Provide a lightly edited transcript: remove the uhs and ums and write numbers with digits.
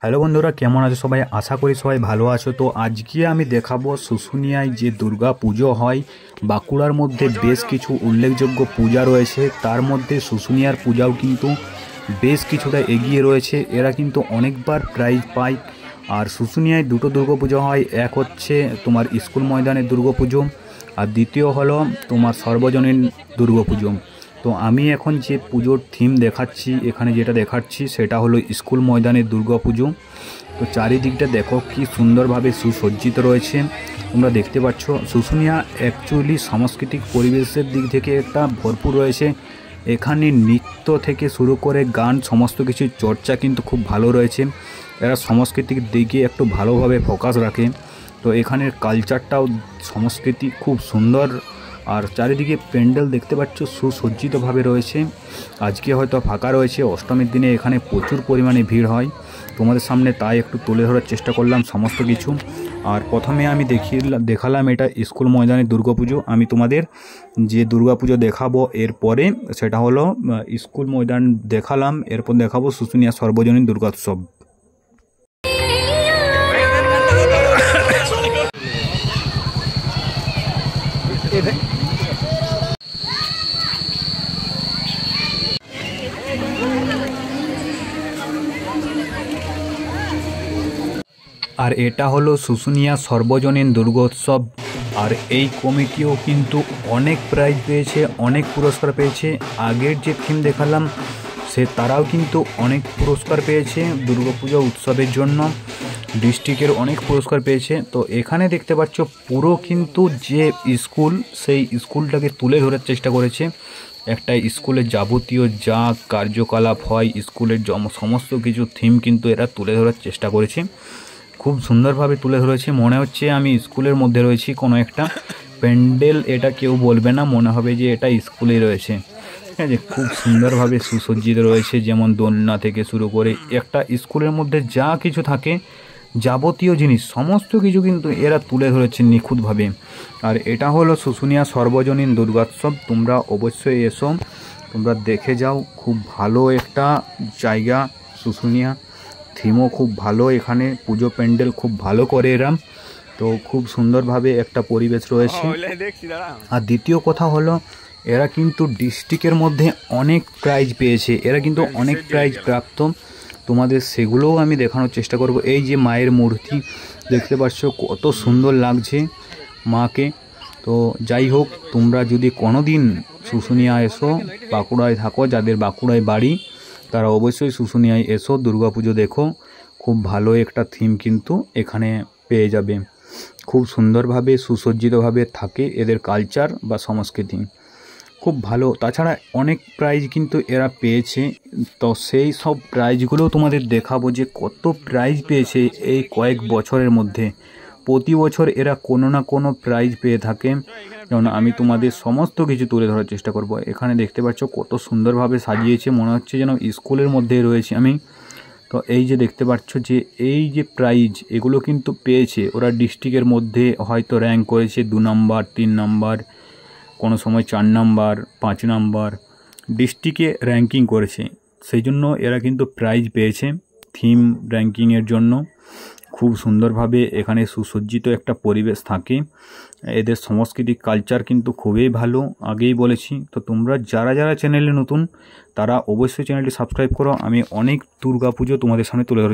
Hello বন্ধুরা, কেমন আছো সবাই? আশা করি সবাই ভালো আছো। তো আজকে আমি দেখাবো শুশুনিয়ায় যে দুর্গা পুজো হয়। বাঁকুড়ার মধ্যে বেশ কিছু উল্লেখযোগ্য পূজা রয়েছে, তার মধ্যে শুশুনিয়ার পূজাও কিন্তু বেশ কিছুটা এগিয়ে রয়েছে। এরা কিন্তু অনেকবার প্রাইজ পায়। আর শুশুনিয়ায় দুটো দুর্গাপুজো হয়, এক হচ্ছে তোমার স্কুল ময়দানের দুর্গাপুজো, আর দ্বিতীয় হলো তোমার সর্বজনীন দুর্গাপুজো। তো আমি এখন যে পুজোর থিম দেখাচ্ছি, এখানে যেটা দেখাচ্ছি সেটা হলো স্কুল ময়দানের দুর্গাপুজো। তো চারিদিকটা দেখো কি সুন্দরভাবে সুসজ্জিত রয়েছে, তোমরা দেখতে পাচ্ছ। শুশুনিয়া অ্যাকচুয়ালি সাংস্কৃতিক পরিবেশের দিক থেকে একটা ভরপুর রয়েছে। এখানে নৃত্য থেকে শুরু করে গান সমস্ত কিছু চর্চা কিন্তু খুব ভালো রয়েছে। এরা সাংস্কৃতিক দিকে একটু ভালোভাবে ফোকাস রাখে। তো এখানের কালচারটাও সংস্কৃতি খুব সুন্দর। আর চারিদিকে প্যান্ডেল দেখতে পাচ্ছ সুসজ্জিতভাবে রয়েছে। আজকে হয়তো ফাঁকা রয়েছে, অষ্টমীর দিনে এখানে প্রচুর পরিমাণে ভিড় হয়। তোমাদের সামনে তাই একটু তুলে ধরার চেষ্টা করলাম সমস্ত কিছু। আর প্রথমে আমি দেখালাম এটা স্কুল ময়দানের দুর্গাপুজো। আমি তোমাদের যে দুর্গাপুজো দেখাবো এরপরে সেটা হলো স্কুল ময়দান দেখালাম, এরপর দেখাবো শুশুনিয়া সর্বজনীন দুর্গোৎসব। আর এটা হলো শুশুনিয়া সর্বজনীন দুর্গোৎসব। আর এই কমিটিও কিন্তু অনেক প্রাইজ পেয়েছে, অনেক পুরস্কার পেয়েছে। আগের যে থিম দেখালাম তারাও কিন্তু অনেক পুরস্কার পেয়েছে দুর্গাপূজা উৎসবের জন্য। ডিস্ট্রিক্টের অনেক পুরস্কার পেয়েছে। তো এখানে দেখতে পাচ্ছ পুরো কিন্তু যে স্কুল, সেই স্কুলটাকে তুলে ধরার চেষ্টা করেছে। একটা স্কুলের যাবতীয় যা কার্যকলাপ হয়, স্কুলের সমস্ত কিছু থিম কিন্তু এরা তুলে ধরার চেষ্টা করেছে। খুব সুন্দরভাবে তুলে ধরেছে, মনে হচ্ছে আমি স্কুলের মধ্যে রয়েছি। কোনো একটা প্যান্ডেল এটা কেউ বলবে না, মনে হবে যে এটা স্কুলে রয়েছে। ঠিক আছে, খুব সুন্দরভাবে সুসজ্জিত রয়েছে, যেমন দোলনা থেকে শুরু করে একটা স্কুলের মধ্যে যা কিছু থাকে যাবতীয় জিনিস সমস্ত কিছু কিন্তু এরা তুলে ধরেছে নিখুঁতভাবে। আর এটা হলো শুশুনিয়া সর্বজনীন দুর্গোৎসব। তোমরা অবশ্যই এসো, তোমরা দেখে যাও। খুব ভালো একটা জায়গা শুশুনিয়া, থিমও খুব ভালো। এখানে পুজো প্যান্ডেল খুব ভালো করে এরা। তো খুব সুন্দরভাবে একটা পরিবেশ রয়েছে। আর দ্বিতীয় কথা হলো এরা কিন্তু ডিস্ট্রিক্টের মধ্যে অনেক প্রাইজ পেয়েছে, এরা কিন্তু অনেক প্রাইজ প্রাপ্ত। তোমাদের সেগুলোও আমি দেখানোর চেষ্টা করব। এই যে মায়ের মূর্তি দেখতে পাচ্ছ, কত সুন্দর লাগছে মাকে। তো যাই হোক, তোমরা যদি কোনো দিন শুশুনিয়া এসো, বাঁকুড়ায় থাকো, যাদের বাঁকুড়ায় বাড়ি তারা অবশ্যই শুশুনিয়ায় এসো, দুর্গাপুজো দেখো। খুব ভালো একটা থিম কিন্তু এখানে পেয়ে যাবে। খুব সুন্দরভাবে সুসজ্জিতভাবে থাকে এদের কালচার বা সংস্কৃতি, খুব ভালো। তাছাড়া অনেক প্রাইজ কিন্তু এরা পেয়েছে। তো সেই সব প্রাইজগুলোও তোমাদের দেখাবো যে কত প্রাইজ পেয়েছে এই কয়েক বছরের মধ্যে। প্রতি বছর এরা কোনো না কোনো প্রাইজ পেয়ে থাকে। যেমন আমি তোমাদের সমস্ত কিছু তুলে ধরার চেষ্টা করব। এখানে দেখতে পাচ্ছ কত সুন্দরভাবে সাজিয়েছে, মনে হচ্ছে যেন স্কুলের মধ্যে রয়েছে আমি। তো এই যে দেখতে পাচ্ছ যে এই যে প্রাইজ এগুলো কিন্তু পেয়েছে ওরা ডিস্ট্রিক্টের মধ্যে, হয়তো র্যাঙ্ক করেছে 2 নম্বর 3 নম্বর, কোনো সময় 4 নম্বর 5 নম্বর, ডিস্ট্রিক্টে র্যাঙ্কিং করেছে। সেই জন্য এরা কিন্তু প্রাইজ পেয়েছে থিম র্যাঙ্কিংয়ের জন্য। খুব সুন্দরভাবে এখানে সুসজ্জিত একটা পরিবেশ থাকে। এদের সাংস্কৃতিক কালচার কিন্তু খুবই ভালো, আগেই বলেছি। তো তোমরা যারা যারা চ্যানেলে নতুন তারা অবশ্যই চ্যানেলটি সাবস্ক্রাইব করো। আমি অনেক দুর্গাপুজো তোমাদের সামনে তুলে ধরছি।